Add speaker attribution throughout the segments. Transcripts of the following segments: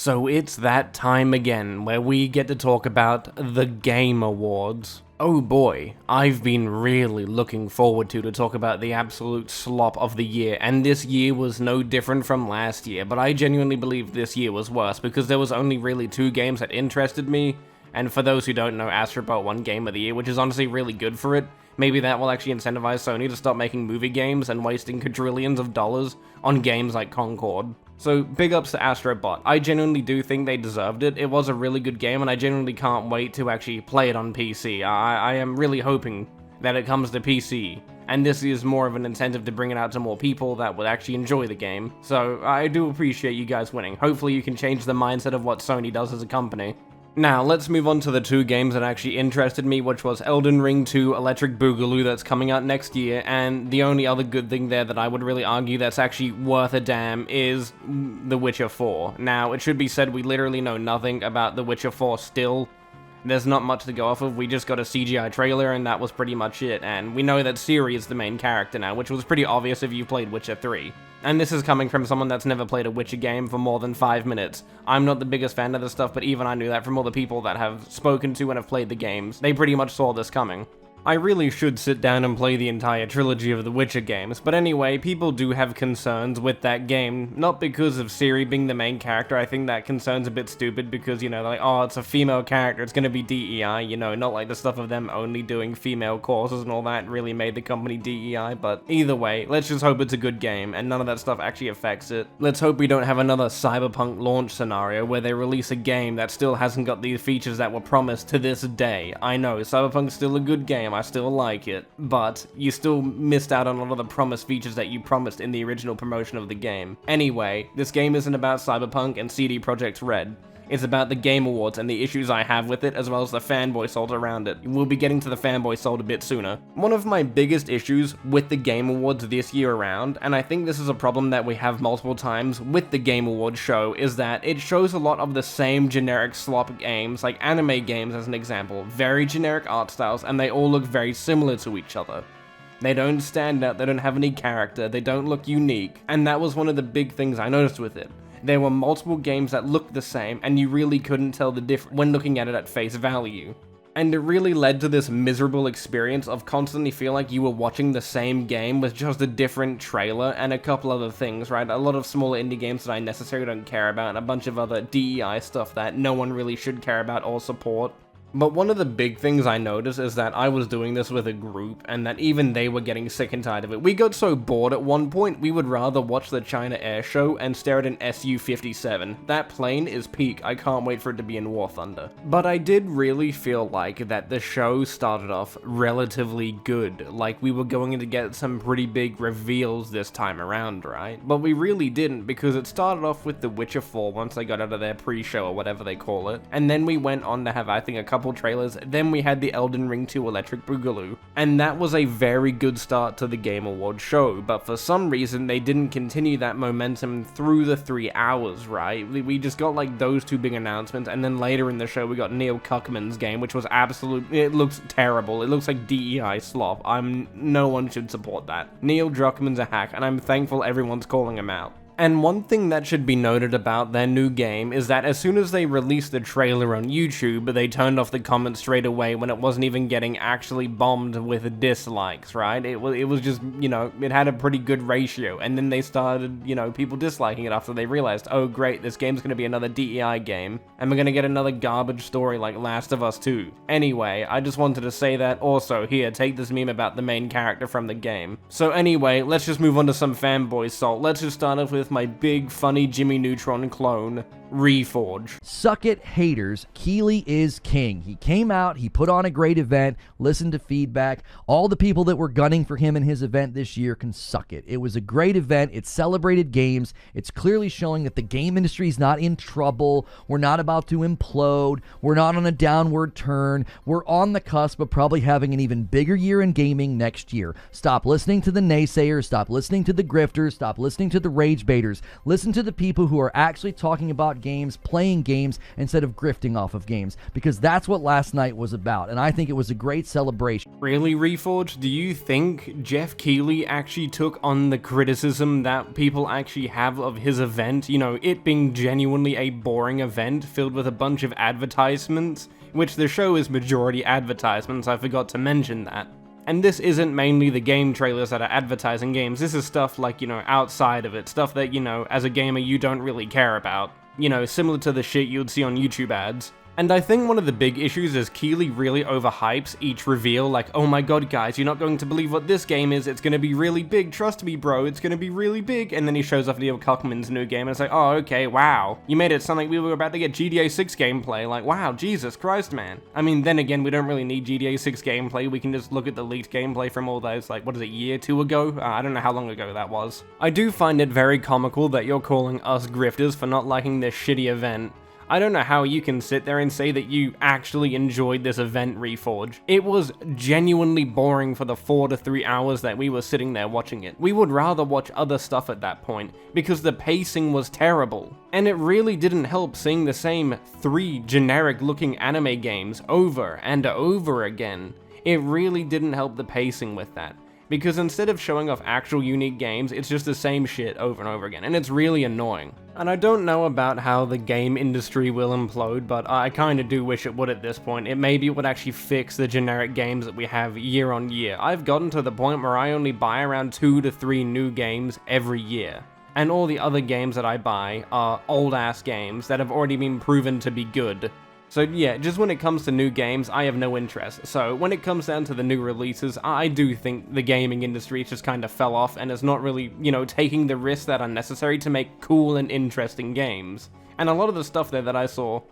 Speaker 1: So it's that time again where we get to talk about the Game Awards. Oh boy, I've been really looking forward to talk about the absolute slop of the year, and this year was no different from last year, but I genuinely believe this year was worse because there was only really 2 games that interested me, and for those who don't know, Astro Bot won Game of the Year, which is honestly really good for it. Maybe that will actually incentivize Sony to stop making movie games and wasting quadrillions of dollars on games like Concord. So, big ups to Astro Bot. I genuinely do think they deserved it. It was a really good game, and I genuinely can't wait to actually play it on PC. I am really hoping that it comes to PC, and this is more of an incentive to bring it out to more people that would actually enjoy the game. So, I do appreciate you guys winning. Hopefully you can change the mindset of what Sony does as a company. Now, let's move on to the 2 games that actually interested me, which was Elden Ring 2 Electric Boogaloo that's coming out next year, and the only other good thing there that I would really argue that's actually worth a damn is The Witcher 4. Now, it should be said we literally know nothing about The Witcher 4 still. There's not much to go off of. We just got a CGI trailer, and that was pretty much it, and we know that Ciri is the main character now, which was pretty obvious if you played Witcher 3. And this is coming from someone that's never played a Witcher game for more than 5 minutes. I'm not the biggest fan of this stuff, but even I knew that from all the people that have spoken to and have played the games. They pretty much saw this coming. I really should sit down and play the entire trilogy of the Witcher games, but anyway, people do have concerns with that game, not because of Ciri being the main character. I think that concern's a bit stupid because, you know, like, oh, it's a female character, it's gonna be DEI, you know, not like the stuff of them only doing female courses and all that really made the company DEI, but either way, let's just hope it's a good game, and none of that stuff actually affects it. Let's hope we don't have another Cyberpunk launch scenario where they release a game that still hasn't got these features that were promised to this day. I know, Cyberpunk's still a good game, I still like it, but you still missed out on a lot of the promised features that you promised in the original promotion of the game. Anyway, this game isn't about Cyberpunk and CD Projekt Red. It's about the Game Awards and the issues I have with it, as well as the fanboy sold around it. We'll be getting to the fanboy sold a bit sooner. One of my biggest issues with the Game Awards this year around, and I think this is a problem that we have multiple times with the Game Awards show, is that it shows a lot of the same generic slop games, like anime games as an example. Very generic art styles, and they all look very similar to each other. They don't stand out, they don't have any character, they don't look unique, and that was one of the big things I noticed with it. There were multiple games that looked the same, and you really couldn't tell the difference when looking at it at face value. And it really led to this miserable experience of constantly feel like you were watching the same game with just a different trailer and a couple other things, right? A lot of smaller indie games that I necessarily don't care about, and a bunch of other DEI stuff that no one really should care about or support. But one of the big things I noticed is that I was doing this with a group, and that even they were getting sick and tired of it. We got so bored at one point, we would rather watch the China Air Show and stare at an Su-57. That plane is peak, I can't wait for it to be in War Thunder. But I did really feel like that the show started off relatively good, like we were going to get some pretty big reveals this time around, right? But we really didn't, because it started off with The Witcher 4 once they got out of their pre-show or whatever they call it, and then we went on to have, I think, a couple trailers, then we had the Elden Ring 2 Electric Boogaloo, and that was a very good start to the Game Awards show, but for some reason they didn't continue that momentum through the 3 hours, right? We just got like those 2 big announcements, and then later in the show we got Neil Cuckman's game, which was it looks terrible, it looks like DEI slop. No one should support that. Neil Druckmann's a hack, and I'm thankful everyone's calling him out. And one thing that should be noted about their new game is that as soon as they released the trailer on YouTube, they turned off the comments straight away when it wasn't even getting actually bombed with dislikes, right? It was just, you know, it had a pretty good ratio, and then they started, you know, people disliking it after they realized, oh great, this game's gonna be another DEI game, and we're gonna get another garbage story like Last of Us 2. Anyway, I just wanted to say that. Also, here, take this meme about the main character from the game. So anyway, let's just move on to some fanboy salt. Let's just start off with my big funny Jimmy Neutron clone, Reforge.
Speaker 2: Suck it, haters. Keeley is king. He came out, he put on a great event, listened to feedback. All the people that were gunning for him in his event this year can suck it. It was a great event. It celebrated games. It's clearly showing that the game industry is not in trouble. We're not about to implode. We're not on a downward turn. We're on the cusp of probably having an even bigger year in gaming next year. Stop listening to the naysayers. Stop listening to the grifters. Stop listening to the rage baiters. Listen to the people who are actually talking about games, playing games, instead of grifting off of games, because that's what last night was about, and I think it was a great celebration.
Speaker 1: Really, Reforged? Do you think Jeff Keighley actually took on the criticism that people actually have of his event? You know, it being genuinely a boring event filled with a bunch of advertisements, which the show is majority advertisements, I forgot to mention that. And this isn't mainly the game trailers that are advertising games, this is stuff like, you know, outside of it, stuff that, you know, as a gamer you don't really care about. You know, similar to the shit you'd see on YouTube ads. And I think one of the big issues is Keighley really overhypes each reveal, like, oh my god guys, you're not going to believe what this game is, it's gonna be really big, trust me bro, it's gonna be really big, and then he shows off Neil Cuckman's new game, and it's like, oh okay, wow, you made it sound like we were about to get GTA 6 gameplay, like, wow, Jesus Christ, man. I mean, then again, we don't really need GTA 6 gameplay, we can just look at the leaked gameplay from all those, like, what is it, year, 2 ago? I don't know how long ago that was. I do find it very comical that you're calling us grifters for not liking this shitty event. I don't know how you can sit there and say that you actually enjoyed this event, Reforge. It was genuinely boring for the 4 to 3 hours that we were sitting there watching it. We would rather watch other stuff at that point, because the pacing was terrible. And it really didn't help seeing the same 3 generic-looking anime games over and over again. It really didn't help the pacing with that. Because instead of showing off actual unique games, it's just the same shit over and over again, and it's really annoying. And I don't know about how the game industry will implode, but I kinda do wish it would at this point. It maybe would actually fix the generic games that we have year on year. I've gotten to the point where I only buy around 2 to 3 new games every year. And all the other games that I buy are old-ass games that have already been proven to be good. So yeah, just when it comes to new games, I have no interest. So when it comes down to the new releases, I do think the gaming industry just kind of fell off and is not really, you know, taking the risks that are necessary to make cool and interesting games. And a lot of the stuff there that I saw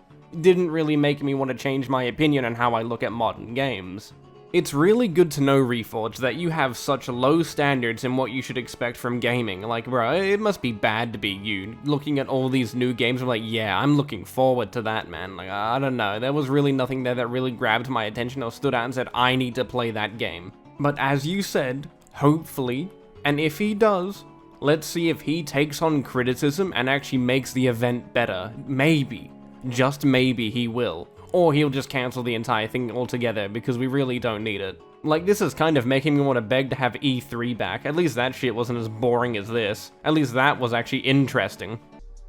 Speaker 1: didn't really make me want to change my opinion on how I look at modern games. It's really good to know, Reforge, that you have such low standards in what you should expect from gaming. Like, bro, it must be bad to be you. Looking at all these new games, I'm like, yeah, I'm looking forward to that, man. Like, I don't know, there was really nothing there that really grabbed my attention or stood out and said, I need to play that game. But as you said, hopefully, and if he does, let's see if he takes on criticism and actually makes the event better. Maybe, just maybe he will. Or he'll just cancel the entire thing altogether, because we really don't need it. Like, this is kind of making me want to beg to have E3 back. At least that shit wasn't as boring as this. At least that was actually interesting.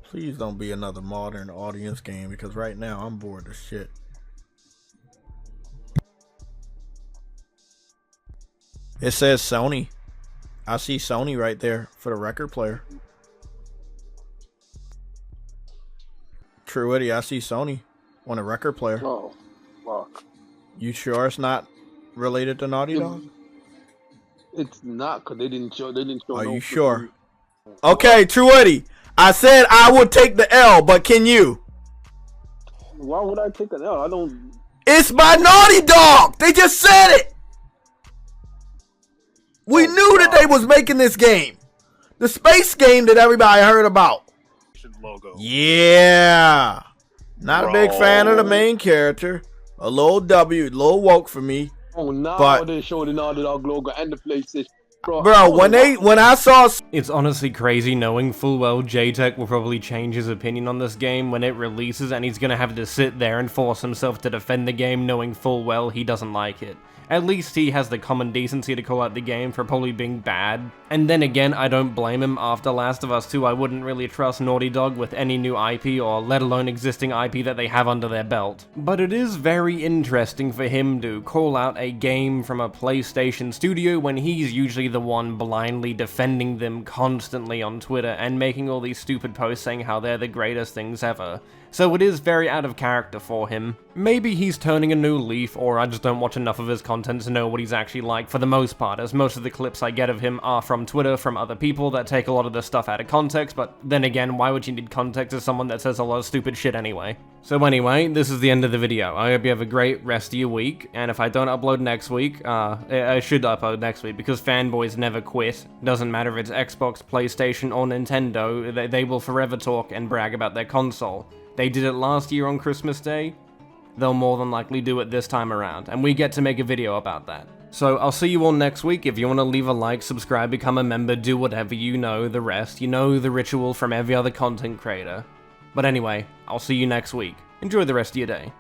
Speaker 3: Please don't be another modern audience game, because right now I'm bored as shit. It says Sony. I see Sony right there for the record player. True Eddie, I see Sony on a record player.
Speaker 4: Oh, fuck.
Speaker 3: You sure it's not related to Naughty Dog?
Speaker 4: It's not, because they didn't show.
Speaker 3: Are you sure? Okay, True Eddie. I said I would take the L, but can you?
Speaker 4: Why would I take an L? I don't.
Speaker 3: It's by Naughty Dog. They just said it. We knew that they was making this game. The space game that everybody heard about.
Speaker 4: Logo.
Speaker 3: Yeah. Not a big fan of the main character. A little W, a little woke for me.
Speaker 4: Oh, now
Speaker 3: but
Speaker 4: they showed the Naughty Dog logo and the PlayStation.
Speaker 3: Bro, when I saw...
Speaker 1: It's honestly crazy knowing full well J-Tech will probably change his opinion on this game when it releases, and he's gonna have to sit there and force himself to defend the game knowing full well he doesn't like it. At least he has the common decency to call out the game for probably being bad. And then again, I don't blame him. After Last of Us 2, I wouldn't really trust Naughty Dog with any new IP, or let alone existing IP that they have under their belt. But it is very interesting for him to call out a game from a PlayStation studio when he's usually the one blindly defending them constantly on Twitter and making all these stupid posts saying how they're the greatest things ever. So it is very out of character for him. Maybe he's turning a new leaf, or I just don't watch enough of his content to know what he's actually like for the most part, as most of the clips I get of him are from Twitter, from other people that take a lot of this stuff out of context, but then again, why would you need context as someone that says a lot of stupid shit anyway? So anyway, this is the end of the video. I hope you have a great rest of your week, and if I don't upload next week, I should upload next week, because Fanboys never quit. Doesn't matter if it's Xbox, PlayStation, or Nintendo, they will forever talk and brag about their console. They did it last year on Christmas Day, they'll more than likely do it this time around, and we get to make a video about that. So I'll see you all next week. If you want to leave a like, subscribe, become a member, do whatever, you know the rest. You know the ritual from every other content creator. But anyway, I'll see you next week. Enjoy the rest of your day.